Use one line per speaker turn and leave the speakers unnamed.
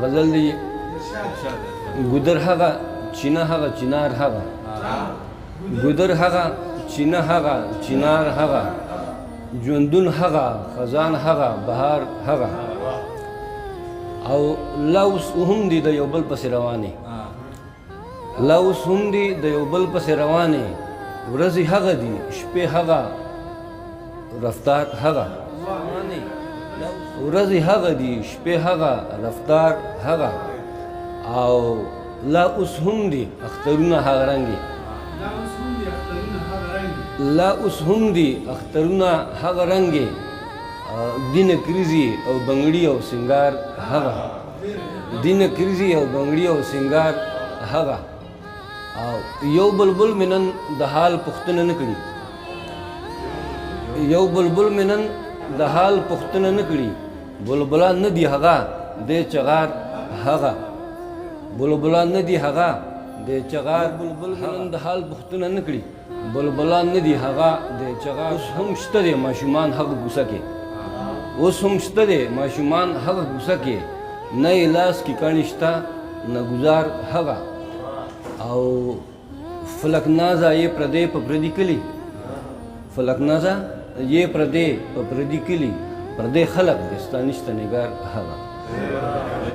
غزل دی ګودر هغه چینه هغه چنار هغه ګودر هغه چینه هغه چنار هغه ژوندون هغه خزان هغه بهار هغه او لا اوس هم دي د یو بل پسې روانې لا اوس هم دي د یو بل پسې روانې ورځې هغه دي شپې هغه رفتار هغه ورځې هغه دي شپې هغه رفتار هغه او لا اوس هم دي اخترونه هغه رنګې لا اوس هم دي اخترونه هغه رنګې دینه کریزي او بنګړي او سنگار هغه دینه کریزي او بنګړي او سنگار هغه او یو بلبل منن د حال پختنه نه کړي یو بلبل منن د حال پختنه نه کړي بلبلان نه دی هغه د چغار هغه بلبلان نه دی هغه د چغار بلبل منن د حال پختنه نه کړي بلبلان نه دی هغه د چغار اوس هم شته دی ماشومان هغه ګوسه کې اوس هم شته دی ماشومان هغه ګوسه کې نه لاس کې کاڼي شته نه ګزار هغه او فلک نازا یې پردې په پردي کلي فلک نازا یې پردې په پردي کلي پردې خلق دستا نشته نګار هغه